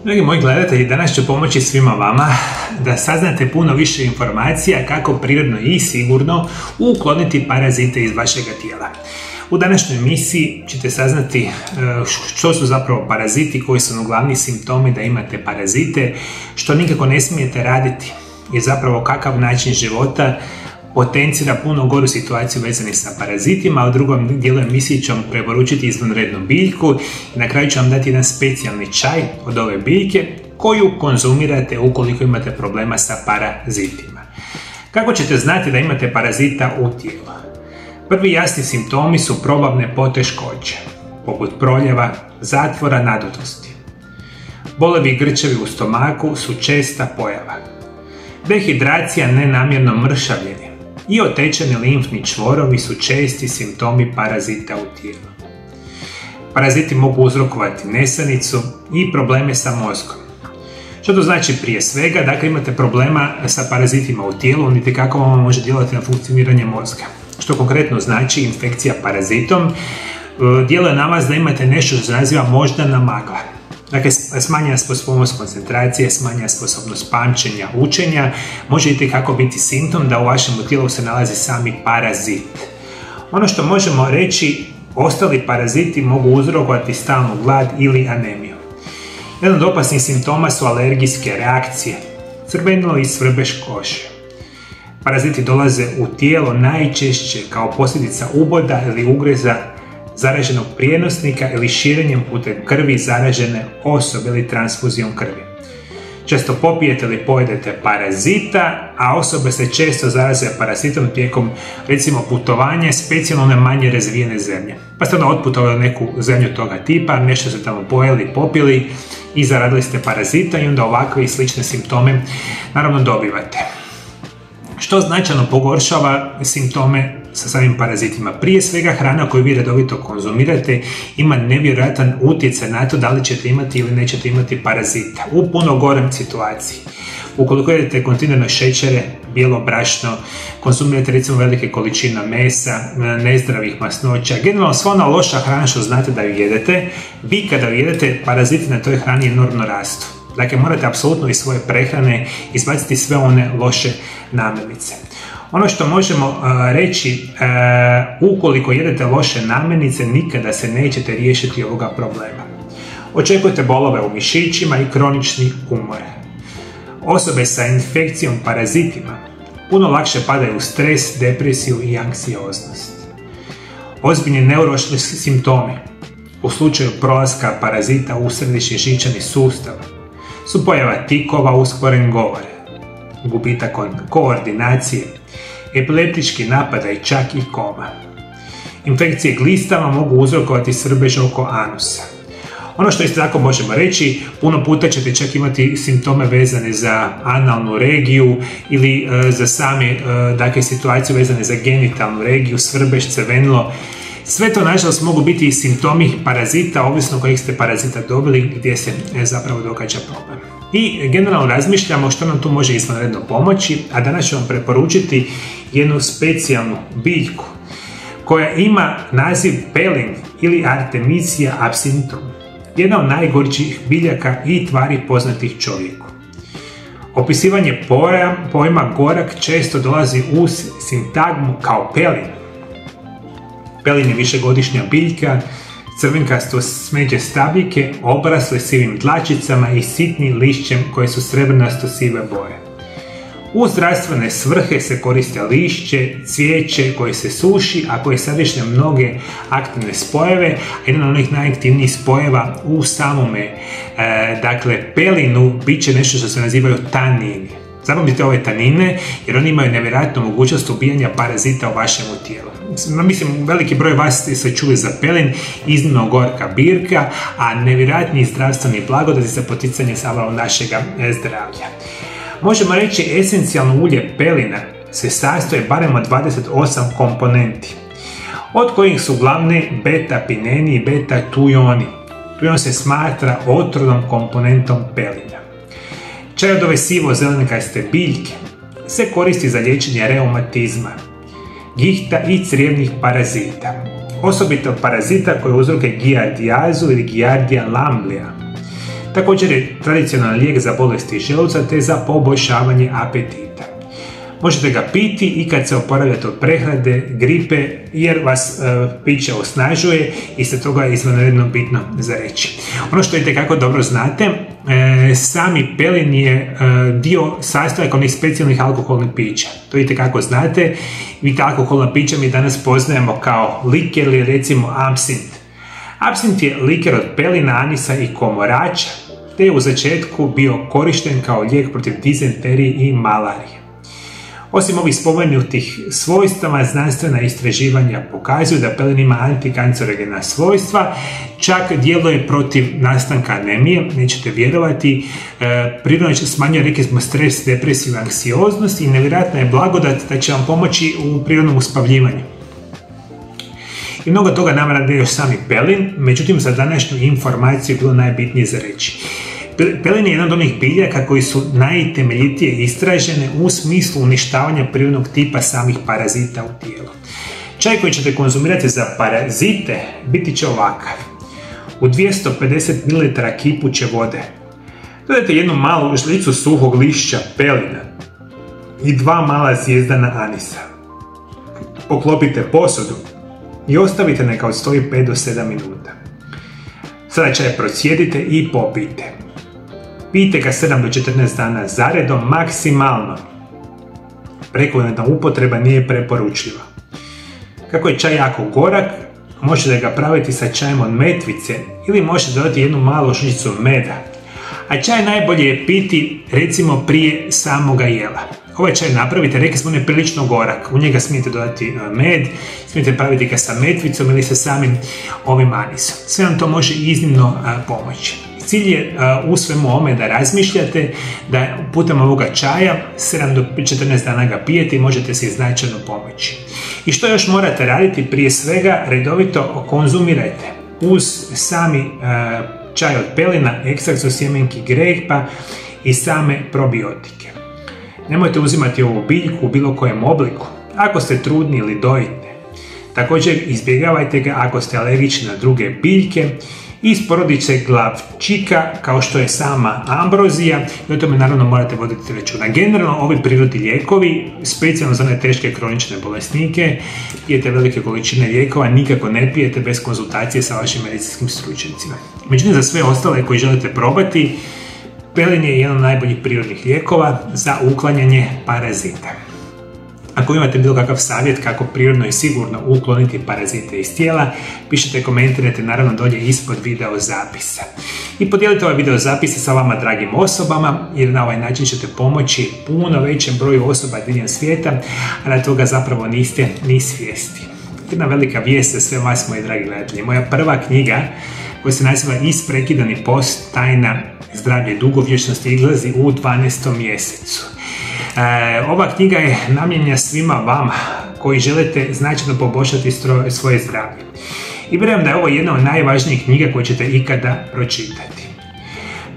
Dragi moji gledatelji, danas ću pomoći svima vama da saznate puno više informacija kako prirodno i sigurno ukloniti parazite iz vašega tijela. U današnjoj emisiji ćete saznati što su zapravo paraziti, koji su glavni simptomi da imate parazite, što nikako ne smijete raditi i zapravo kakav način života potencira puno goru situaciju vezani sa parazitima, a u drugom dijelu emisiji ću vam preporučiti izvanrednu biljku i na kraju ću vam dati jedan specijalni čaj od ove biljke koju konzumirate ukoliko imate problema sa parazitima. Kako ćete znati da imate parazita u tijelu? Prvi jasni simptomi su probavne poteškoće, poput proljeva, zatvora, nadutosti. Bolovi i grčevi u stomaku su česta pojava. Dehidracija, nenamjerno mršavljenje i otečeni limfni čvorovi su česti simptomi parazita u tijelu. Paraziti mogu uzrokovati nesanicu i probleme sa mozgom. Što to znači prije svega? Dakle, imate problema sa parazitima u tijelu, on itekako vam može djelovati na funkcioniranje mozga. Što konkretno znači infekcija parazitom, djeluje na vas da imate nešto što se naziva moždana magla. Dakle, smanjena sposobnost koncentracije, smanjena sposobnost pamćenja, učenja, može itekako biti simptom da u vašem tijelu se nalazi sami parazit. Ono što možemo reći, ostali paraziti mogu uzrokovati stalnu glad ili anemiju. Jedan od opasnih simptoma su alergijske reakcije, crvenilo i svrbež kože. Paraziti dolaze u tijelo najčešće kao posljedica uboda ili ugreza zaraženog prijenosnika ili širenjem putem krvi zaražene osobe ili transfuzijom krvi. Često popijete ili pojedete parazita, a osobe se često zaraze parazitom tijekom recimo putovanja, specijalno one manje razvijene zemlje. Pa ste onda otputovali neku zemlju toga tipa, nešto ste tamo pojeli, popili i zaradili ste parazita i onda ovakve i slične simptome naravno dobivate. Što značajno pogoršava simptome sa samim parazitima? Prije svega, hrana koju vi redovito konzumirate ima nevjerojatan utjecaj na to da li ćete imati ili nećete imati parazita u puno gorem situaciji. Ukoliko jedete kontinuirano šećere, bijelo brašno, konzumirate recimo velike količine mesa, nezdravih masnoća, generalno sva ona loša hrana što znate da ju jedete, vi kada ju jedete, paraziti na toj hrani enormno rastu. Dakle, morate apsolutno iz svoje prehrane izbaciti sve one loše namirnice. Ono što možemo reći, ukoliko jedete loše namirnice, nikada se nećete riješiti ovoga problema. Očekujte bolove u mišićima i kronični umor. Osobe sa infekcijom parazitima puno lakše padaju u stres, depresiju i anksioznost. Ozbiljni neurološki simptomi u slučaju prolaska parazita u središnji živčani sustav su pojava tikova, usporen govor, gubitak koordinacije, epileptički napadaj, čak i koma. Infekcije glistama mogu uzrokovati svrbež oko anusa. Ono što isto tako možemo reći, puno puta ćete čak imati simptome vezane za analnu regiju ili za same situaciju vezane za genitalnu regiju, svrbež, crvenilo. Sve to nažalost mogu biti i simptomi parazita, ovisno kojeg ste parazita dobili, gdje se zapravo događa problem. I generalno razmišljamo što nam tu može izvanredno pomoći, a danas ću vam preporučiti jednu specijalnu biljku koja ima naziv pelin ili Artemisia absinthium, jedna od najgorčih biljaka i tvari poznatih čovjeku. Opisivanje pojma gorak često dolazi uz sintagmu kao pelin. Pelin je višegodišnja biljka, crvenkasto smeđe stabljike, obrasle sivim dlačicama i sitnim lišćem koje su srebrnasto sive boje. U zdravstvene svrhe se koriste lišće, cvijeće koje se suši, a koje sadrže mnoge aktivne spojeve. Jedan od onih najaktivnijih spojeva u samome pelinu bit će nešto što se nazivaju tanini. Zapamtite ove tanine jer oni imaju nevjerojatnu mogućnost ubijanja parazita u vašem tijelu. Mislim, veliki broj vas ste čuli za pelin, iznimno gorka biljka, a nevjerojatni zdravstveni blagodati za poticanje našeg zdravlja. Možemo reći, esencijalno ulje pelina se sastoji barem od 28 komponenti, od kojih su glavne beta-pineni i beta-tujoni. Tujon se smatra otrovnom komponentom pelina. Čaj od ove sivo-zelenkaste biljke se koristi za liječenje reumatizma, gihta i crijevnih parazita, osobito parazita koji uzrokuju giardijazu ili giardija lamblija. Također je tradicionalan lijek za bolesti želuca te za poboljšavanje apetita. Možete ga piti i kad se oporavljate od prehlade, gripe, jer vas piće osnažuje i sa toga je izvanredno bitno za reći. Ono što itekako dobro znate, sami pelin je dio sastojaka onih specijalnih alkoholnih pića. To itekako znate. I ta alkoholna pića mi danas poznajemo kao liker ili recimo absint. Absint je liker od pelina, anisa i komorača, te je u začetku bio korišten kao lijek protiv dizenterije i malarije. Osim ovih spomenutih svojstava, znanstvena istraživanja pokazuju da pelin ima antikancerogena svojstva, čak djeluje protiv nastanka anemije, nećete vjerovati, prirodno smanjuje, rekli smo, stres, depresiju, anksioznost i nevjerojatna je blagodat da će vam pomoći u prirodnom uspavljivanju. I mnogo toga nam radi još sami pelin, međutim za današnju informaciju je bilo najbitnije za reći. Pelin je jedan od onih biljaka koji su najtemeljitije istražene u smislu uništavanja prirodnog tipa samih parazita u tijelu. Čaj koji ćete konzumirati za parazite biti će ovakav. U 250 ml kipuće vode dodajte jednu malu žlicu suhog lišća pelina i 2 mala zvijezdana anisa. Poklopite posudu i ostavite neka odstoji 5 do 7 minuta. Sada čaj procijedite i popijte. Pijte ga 7 do 14 dana zaredom maksimalno. Prekomjerna upotreba nije preporučljiva. Kako je čaj jako gorak, možete ga praviti sa čajem od metvice ili možete dodati jednu malu žličicu meda. A čaj najbolje je piti recimo prije samoga jela. Ovaj čaj napravite, rekli smo, on je prilično gorak. U njega smijete dodati med, smijete praviti ga sa metvicom ili sa samim ovim anisom. Sve vam to može iznimno pomoći. Cilj je u svemu ovome da razmišljate, da putem ovoga čaja 7 do 14 dana ga pijete i možete se značajno pomoći. I što još morate raditi? Prije svega redovito konzumirajte uz sami čaj od pelina, ekstrakt od sjemenki grejpa i same probiotike. Nemojte uzimati ovu biljku u bilo kojem obliku ako ste trudni ili dojite. Također izbjegavajte ga ako ste alergični na druge biljke iz porodice glavčika kao što je sama ambrozija i o tome naravno morate voditi računa. Generalno ovi prirodni lijekovi, specijalno za one teške kronične bolesnike, pijete velike količine lijekova, nikako ne pijete bez konzultacije sa vašim medicinskim stručnjacima. Međutim, za sve ostale koji želite probati, pelin je jedan od najboljih prirodnih lijekova za uklanjanje parazita. Ako imate bilo kakav savjet kako prirodno i sigurno ukloniti parazite iz tijela, pišite, komentirajte naravno dolje ispod video zapisa. I podijelite ovaj video zapise sa vama dragim osobama, jer na ovaj način ćete pomoći puno većem broju osoba diljem svijeta, a na toga zapravo niste ni svjesni. Jedna velika vijest za sve vas, moji dragi gledatelji. Moja prva knjiga, koja se naziva Isprekidani post, tajna zdravlje i dugovječnosti, izlazi u 12. mjesecu. Ova knjiga je namijenjena svima vama koji želite značajno poboljšati svoje zdravlje. I vjerujem da je ovo jedna od najvažnijih knjiga koje ćete ikada pročitati.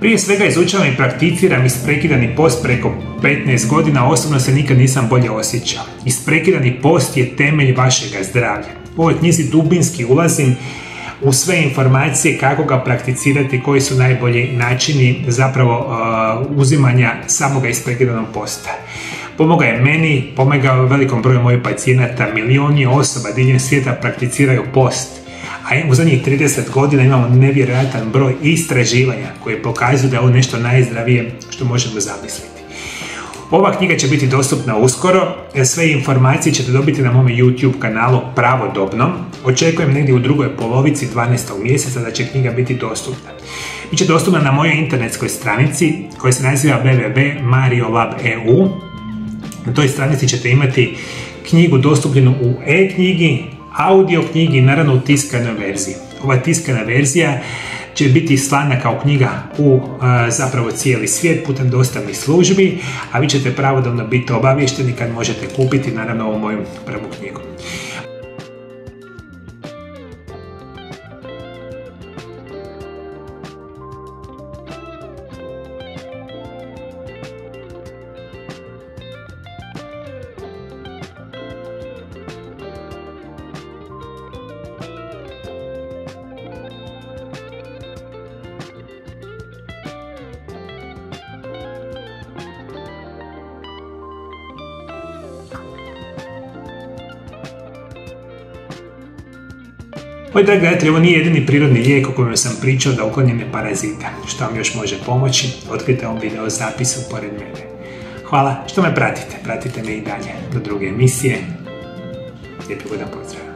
Prije svega izučavam i prakticiram isprekidani post preko 15 godina, osobno se nikad nisam bolje osjećao. Isprekidani post je temelj vašega zdravlja. U ovoj knjizi dubinski ulazim u sve informacije kako ga prakticirati, koji su najbolji načini zapravo uzimanja samoga isprekidanog posta. Pomogao je meni, pomogao velikom broju mojih pacijenata, milioni osoba diljem svijeta prakticiraju post. A u zadnjih 30 godina imamo nevjerojatan broj istraživanja koje pokazuju da je ovo nešto najzdravije što možemo zamisliti. Ova knjiga će biti dostupna uskoro, sve informacije ćete dobiti na mome YouTube kanalu pravodobno. Očekujem negdje u drugoj polovici 12. mjeseca da će knjiga biti dostupna. Biće dostupna na mojoj internetskoj stranici koja se naziva www.mariolab.eu. Na toj stranici ćete imati knjigu dostupljenu u e-knjigi, audio knjigi i naravno u tiskanoj verziji. Ova tiskana verzija će biti slana kao knjiga u zapravo cijeli svijet putem dostavnih službi, a vi ćete pravodobno biti obavješteni kad možete kupiti naravno ovu moju prvu knjigu. Moji dragi gledatelji, ovo nije jedini prirodni lijek o kojem sam pričao da uklanjene parazite. Što vam još može pomoći? Otkrite ovom video zapisu pored mene. Hvala što me pratite. Pratite me i dalje do druge emisije. Lijepi godan pozdrav.